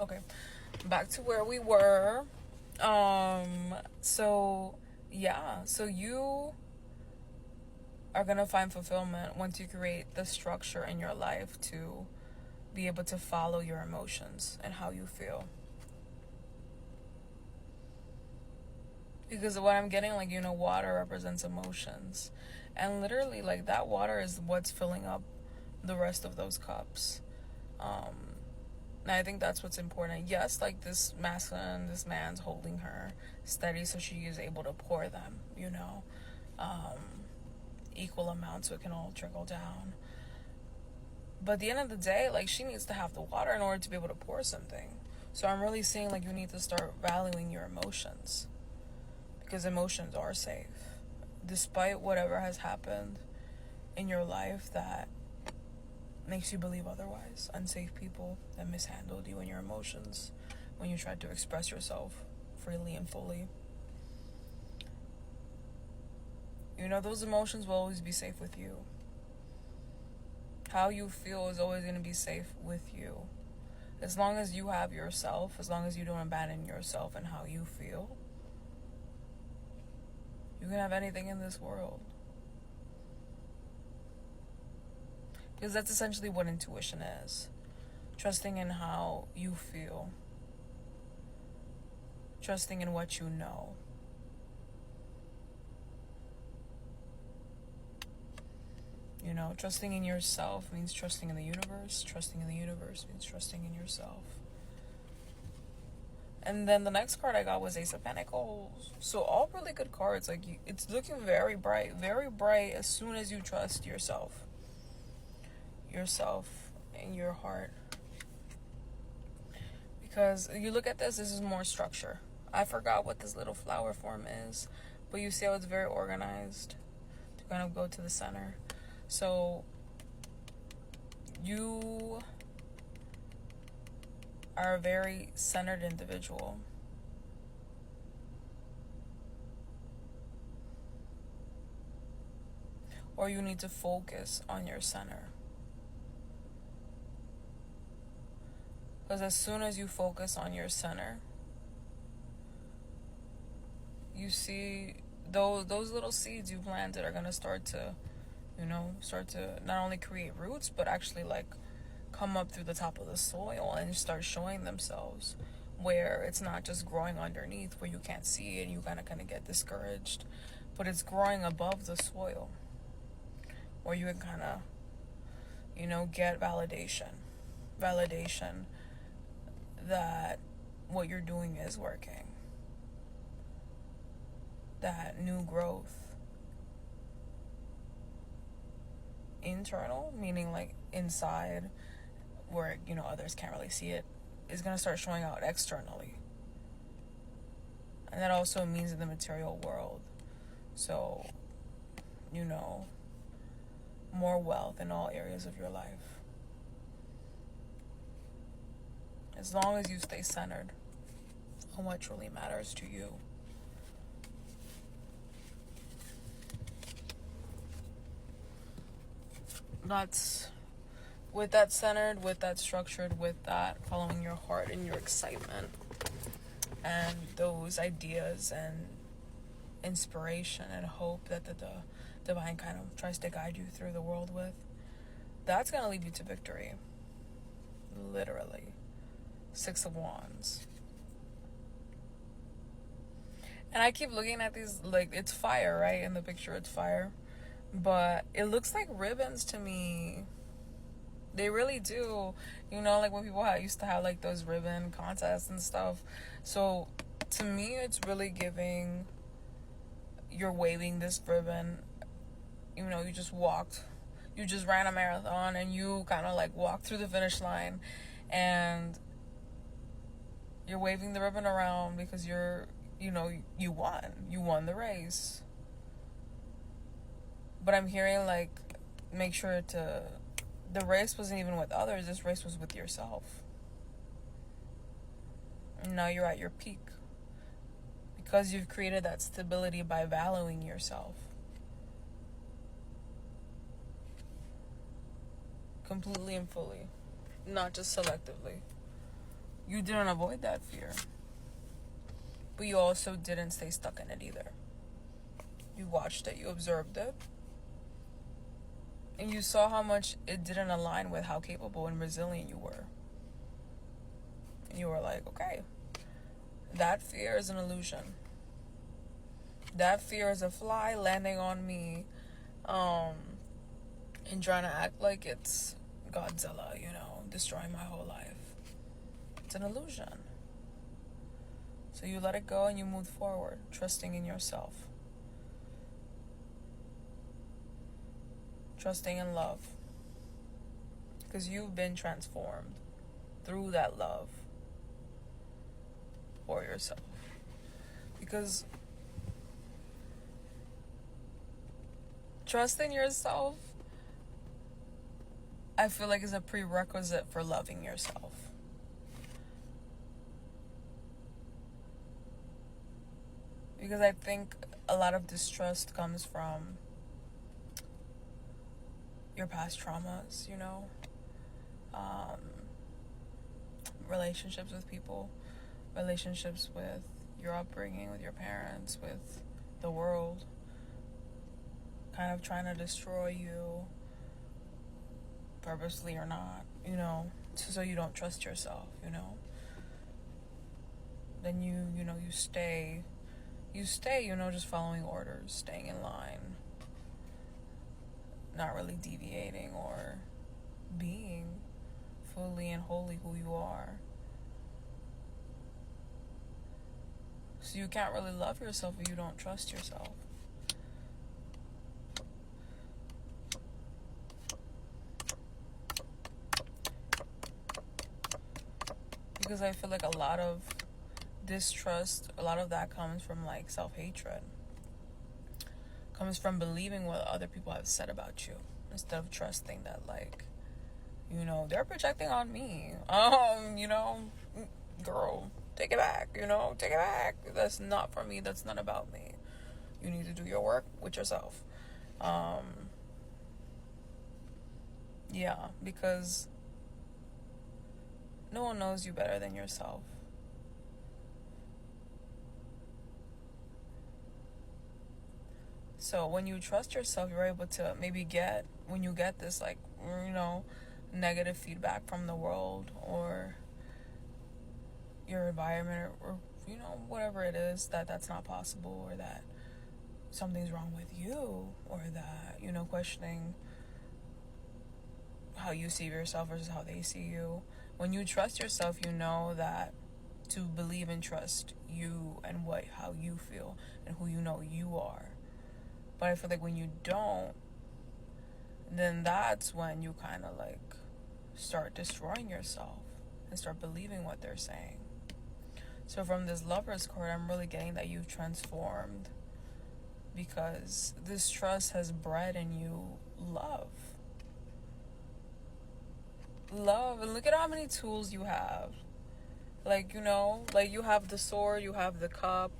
Okay, back to where we were. So yeah, so you are gonna find fulfillment once you create the structure in your life to be able to follow your emotions and how you feel. Because what I'm getting, like, water represents emotions. And literally, like, that water is what's filling up the rest of those cups. And I think that's what's important. Yes, like, this man's holding her steady so she is able to pour them, equal amounts so it can all trickle down. But at the end of the day, like, she needs to have the water in order to be able to pour something. So I'm really seeing, like, you need to start valuing your emotions. Because emotions are safe. Despite whatever has happened in your life that makes you believe otherwise. Unsafe people that mishandled you and your emotions when you tried to express yourself freely and fully. Those emotions will always be safe with you. How you feel is always going to be safe with you. As long as you have yourself, as long as you don't abandon yourself and how you feel, you can have anything in this world. Because that's essentially what intuition is. Trusting in how you feel. Trusting in what you know. Trusting in yourself means trusting in the universe. Trusting in the universe means trusting in yourself. And then the next card I got was Ace of Pentacles. So all really good cards. Like, it's looking very bright as soon as you trust yourself and your heart. Because you look at this is more structure. I forgot what this little flower form is, but you see how it's very organized to kind of go to the center. So you are a very centered individual. Or you need to focus on your center. Because as soon as you focus on your center, you see those little seeds you planted are going to start to not only create roots, but actually, like, come up through the top of the soil and start showing themselves, where it's not just growing underneath where you can't see it and you kind of get discouraged, but it's growing above the soil where you can kind of get validation that what you're doing is working, that new growth, internal, meaning like inside, where others can't really see it, is going to start showing out externally. And that also means in the material world. So more wealth in all areas of your life, as long as you stay centered on what truly matters to you. That's with that centered, with that structured, with that following your heart and your excitement and those ideas and inspiration and hope that the divine kind of tries to guide you through the world with. That's going to lead you to victory. Literally. 6 of Wands. And I keep looking at these, like, it's fire, right? In the picture, it's fire. But it looks like ribbons to me. They really do. Like when people used to have, like, those ribbon contests and stuff. So, to me, it's really giving, you're waving this ribbon. You just ran a marathon and you kind of, like, walked through the finish line. And you're waving the ribbon around because you won the race. But I'm hearing, like, make sure the race wasn't even with others, this race was with yourself. And now you're at your peak because you've created that stability by valuing yourself completely and fully, not just selectively. You didn't avoid that fear, but you also didn't stay stuck in it either. You watched it, you observed it, and you saw how much it didn't align with how capable and resilient you were. And you were like, okay, that fear is an illusion. That fear is a fly landing on me, and trying to act like it's Godzilla, destroying my whole life. It's an illusion. So you let it go and you move forward, trusting in yourself. Trusting in love. Because you've been transformed through that love for yourself. Because trust in yourself, I feel like, is a prerequisite for loving yourself. Because I think a lot of distrust comes from your past traumas, relationships with people, relationships with your upbringing, with your parents, with the world, kind of trying to destroy you, purposely or not, so you don't trust yourself, Then you stay, just following orders, staying in line, not really deviating or being fully and wholly who you are. So you can't really love yourself if you don't trust yourself. Because I feel like a lot of distrust, a lot of that comes from self-hatred. Comes from believing what other people have said about you instead of trusting that they're projecting on me. Girl, take it back, take it back. That's not for me. That's not about me. You need to do your work with yourself. Yeah, because no one knows you better than yourself. So when you trust yourself, you're able to maybe when you get this negative feedback from the world or your environment or whatever it is, that's not possible, or that something's wrong with you, or that questioning how you see yourself versus how they see you. When you trust yourself, you know that to believe and trust you and how you feel and who you are. But I feel like when you don't, then that's when you kind of start destroying yourself and start believing what they're saying. So from this Lover's card, I'm really getting that you've transformed, because this trust has bred in you love. Love. And look at how many tools you have. You have the sword, you have the cup,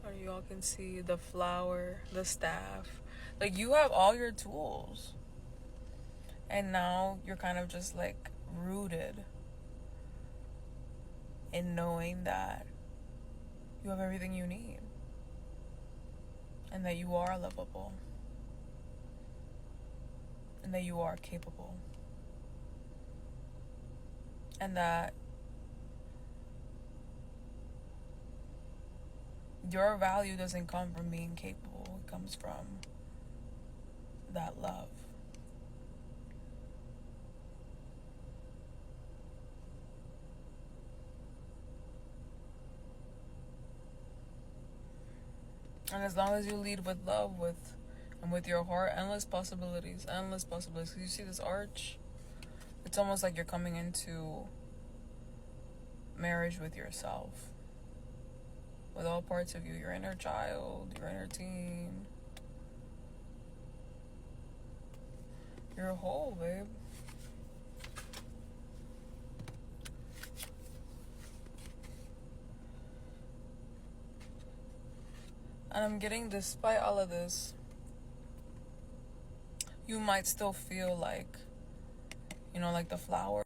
or you all can see the flower, the staff. You have all your tools. And now you're kind of just rooted in knowing that you have everything you need. And that you are lovable. And that you are capable. And that your value doesn't come from being capable. It comes from that love. And as long as you lead with love, and with your heart, endless possibilities. You see this arch? It's almost like you're coming into marriage with yourself. With all parts of you, your inner child, your inner teen. You're whole, babe. And I'm getting, despite all of this, you might still feel like the flower.